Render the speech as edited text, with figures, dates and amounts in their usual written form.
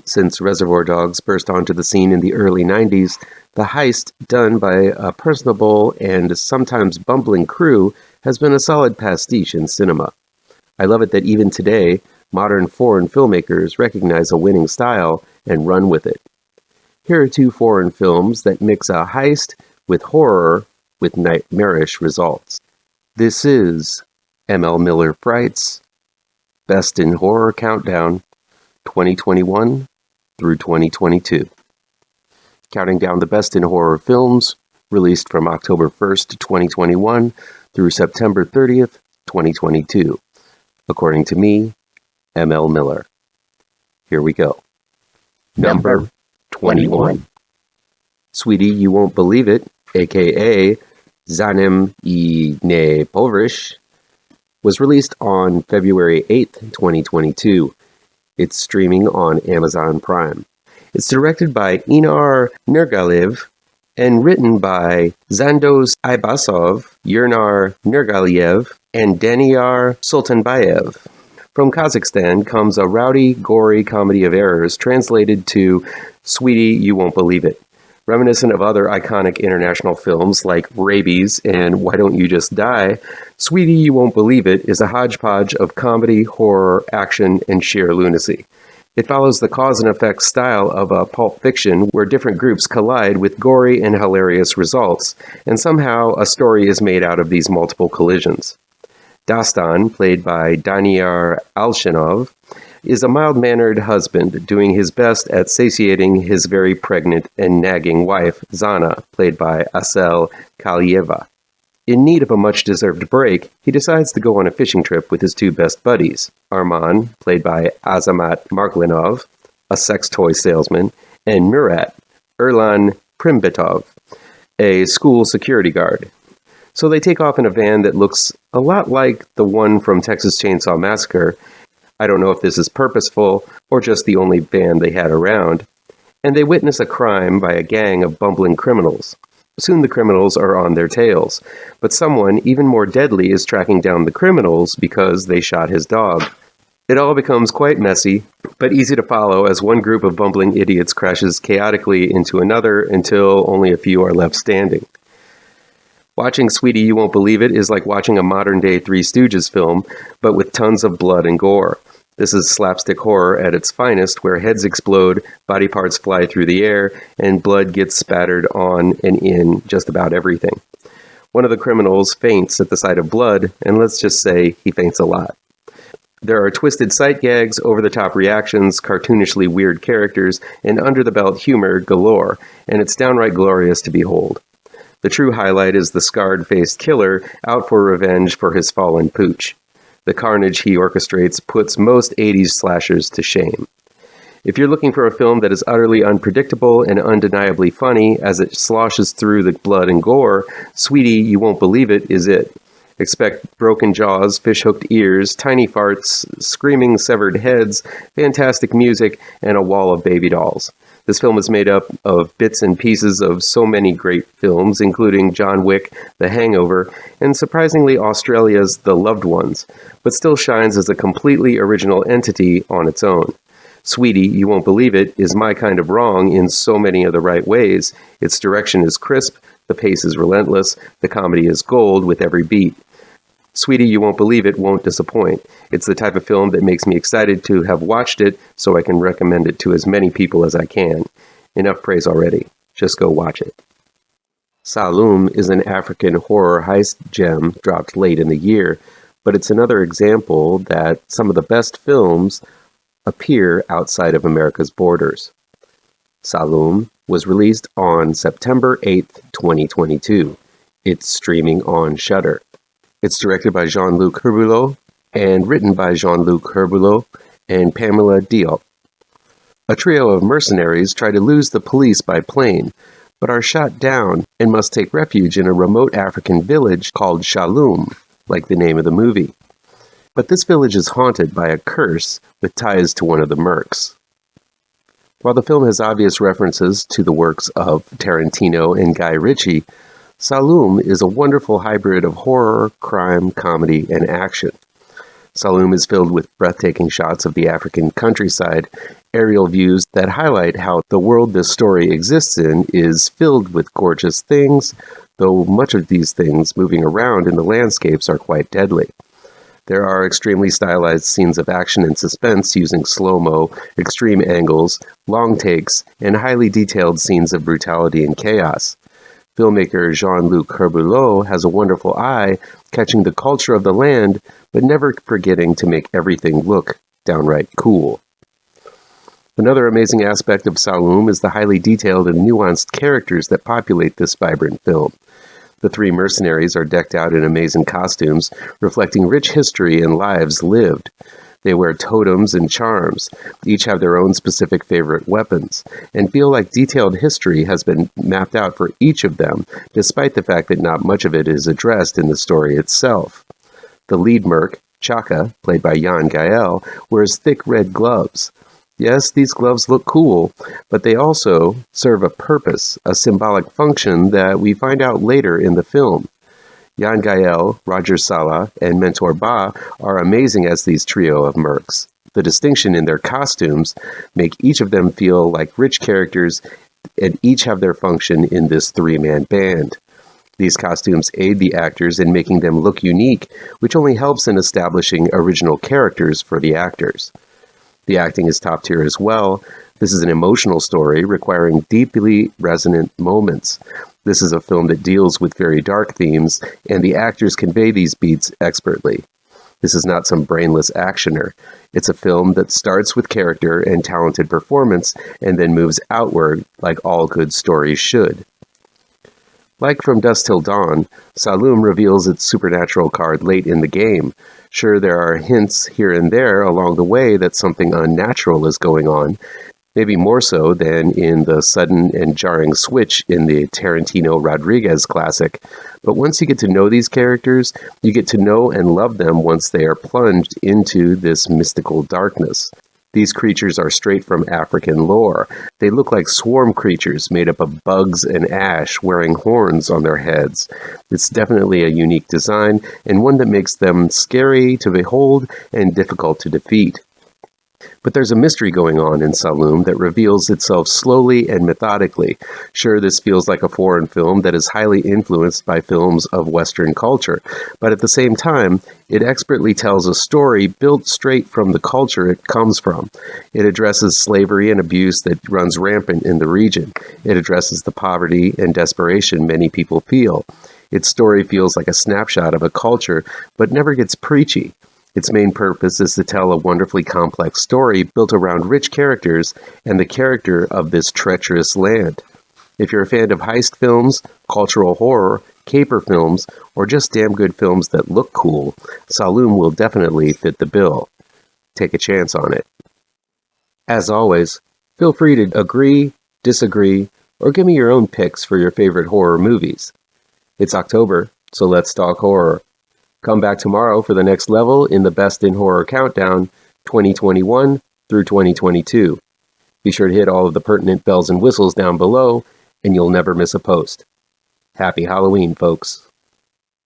Since Reservoir Dogs burst onto the scene in the early 90s, the heist done by a personable and sometimes bumbling crew has been a solid pastiche in cinema. I love it that even today, modern foreign filmmakers recognize a winning style and run with it. Here are two foreign films that mix a heist with horror with nightmarish results. This is M.L. Miller Fright's Best in Horror Countdown 2021 through 2022. Counting down the best in horror films released from October 1st, 2021 through September 30th, 2022. According to me, M.L. Miller. Here we go. Number 21. Sweetie, You Won't Believe It, aka Zhanym poverish, was released on February 8th, 2022. It's streaming on Amazon Prime. It's directed by Einar Nergaliev and written by Zandos Aibasov, Yernar Nergaliev, and Danyar Sultanbayev. From Kazakhstan comes a rowdy, gory comedy of errors translated to Sweetie, You Won't Believe It. Reminiscent of other iconic international films like Rabies and Why Don't You Just Die, Sweetie, You Won't Believe It is a hodgepodge of comedy, horror, action, and sheer lunacy. It follows the cause and effect style of a Pulp Fiction where different groups collide with gory and hilarious results, and somehow a story is made out of these multiple collisions. Dastan, played by Danyar Alshinov, is a mild-mannered husband doing his best at satiating his very pregnant and nagging wife, Zana, played by Asel Kalyeva. In need of a much-deserved break, he decides to go on a fishing trip with his two best buddies, Arman, played by Azamat Marglinov, a sex toy salesman, and Murat, Erlan Primbitov, a school security guard. So they take off in a van that looks a lot like the one from Texas Chainsaw Massacre. I don't know if this is purposeful or just the only van they had around. And they witness a crime by a gang of bumbling criminals. Soon the criminals are on their tails, but someone even more deadly is tracking down the criminals because they shot his dog. It all becomes quite messy, but easy to follow as one group of bumbling idiots crashes chaotically into another until only a few are left standing. Watching Sweetie, You Won't Believe It is like watching a modern-day Three Stooges film, but with tons of blood and gore. This is slapstick horror at its finest, where heads explode, body parts fly through the air, and blood gets spattered on and in just about everything. One of the criminals faints at the sight of blood, and let's just say he faints a lot. There are twisted sight gags, over-the-top reactions, cartoonishly weird characters, and under-the-belt humor galore, and it's downright glorious to behold. The true highlight is the scarred-faced killer out for revenge for his fallen pooch. The carnage he orchestrates puts most 80s slashers to shame. If you're looking for a film that is utterly unpredictable and undeniably funny as it sloshes through the blood and gore, Sweetie, You Won't Believe It is it. Expect broken jaws, fish-hooked ears, tiny farts, screaming severed heads, fantastic music, and a wall of baby dolls. This film is made up of bits and pieces of so many great films, including John Wick, The Hangover, and surprisingly Australia's The Loved Ones, but still shines as a completely original entity on its own. Sweetie, You Won't Believe It is my kind of wrong in so many of the right ways. Its direction is crisp, the pace is relentless, the comedy is gold with every beat. Sweetie, You Won't Believe It won't disappoint. It's the type of film that makes me excited to have watched it so I can recommend it to as many people as I can. Enough praise already. Just go watch it. Saloon is an African horror heist gem dropped late in the year, but it's another example that some of the best films appear outside of America's borders. Saloon was released on September 8th, 2022. It's streaming on Shudder. It's directed by Jean-Luc Herbulot and written by Jean-Luc Herbulot and Pamela Diop. A trio of mercenaries try to lose the police by plane, but are shot down and must take refuge in a remote African village called Saloon, like the name of the movie. But this village is haunted by a curse with ties to one of the mercs. While the film has obvious references to the works of Tarantino and Guy Ritchie, Saloon is a wonderful hybrid of horror, crime, comedy, and action. Saloon is filled with breathtaking shots of the African countryside Aerial views that highlight how the world this story exists in is filled with gorgeous things, though much of these things moving around in the landscapes are quite deadly. There are extremely stylized scenes of action and suspense using slow-mo, extreme angles, long takes, and highly detailed scenes of brutality and chaos. Filmmaker Jean-Luc Herbulot has a wonderful eye, catching the culture of the land, but never forgetting to make everything look downright cool. Another amazing aspect of Saloon is the highly detailed and nuanced characters that populate this vibrant film. The three mercenaries are decked out in amazing costumes, reflecting rich history and lives lived. They wear totems and charms, each have their own specific favorite weapons, and feel like detailed history has been mapped out for each of them, despite the fact that not much of it is addressed in the story itself. The lead merc, Chaka, played by Jan Gael, wears thick red gloves. Yes, these gloves look cool, but they also serve a purpose, a symbolic function that we find out later in the film. Jan Gael, Roger Sala, and Mentor Ba are amazing as these trio of mercs. The distinction in their costumes make each of them feel like rich characters and each have their function in this three-man band. These costumes aid the actors in making them look unique, which only helps in establishing original characters for the actors. The acting is top tier as well. This is an emotional story requiring deeply resonant moments. This is a film that deals with very dark themes, and the actors convey these beats expertly. This is not some brainless actioner. It's a film that starts with character and talented performance, and then moves outward like all good stories should. Like From Dusk Till Dawn, Saloon reveals its supernatural card late in the game. Sure, there are hints here and there along the way that something unnatural is going on, maybe more so than in the sudden and jarring switch in the Tarantino-Rodriguez classic. But once you get to know these characters, you get to know and love them once they are plunged into this mystical darkness. These creatures are straight from African lore. They look like swarm creatures made up of bugs and ash wearing horns on their heads. It's definitely a unique design and one that makes them scary to behold and difficult to defeat. But there's a mystery going on in Saloon that reveals itself slowly and methodically. Sure, this feels like a foreign film that is highly influenced by films of Western culture, but at the same time, it expertly tells a story built straight from the culture it comes from. It addresses slavery and abuse that runs rampant in the region. It addresses the poverty and desperation many people feel. Its story feels like a snapshot of a culture, but never gets preachy. Its main purpose is to tell a wonderfully complex story built around rich characters and the character of this treacherous land. If you're a fan of heist films, cultural horror, caper films, or just damn good films that look cool, Saloon will definitely fit the bill. Take a chance on it. As always, feel free to agree, disagree, or give me your own picks for your favorite horror movies. It's October, so let's talk horror. Come back tomorrow for the next level in the Best in Horror Countdown 2021 through 2022. Be sure to hit all of the pertinent bells and whistles down below, and you'll never miss a post. Happy Halloween, folks.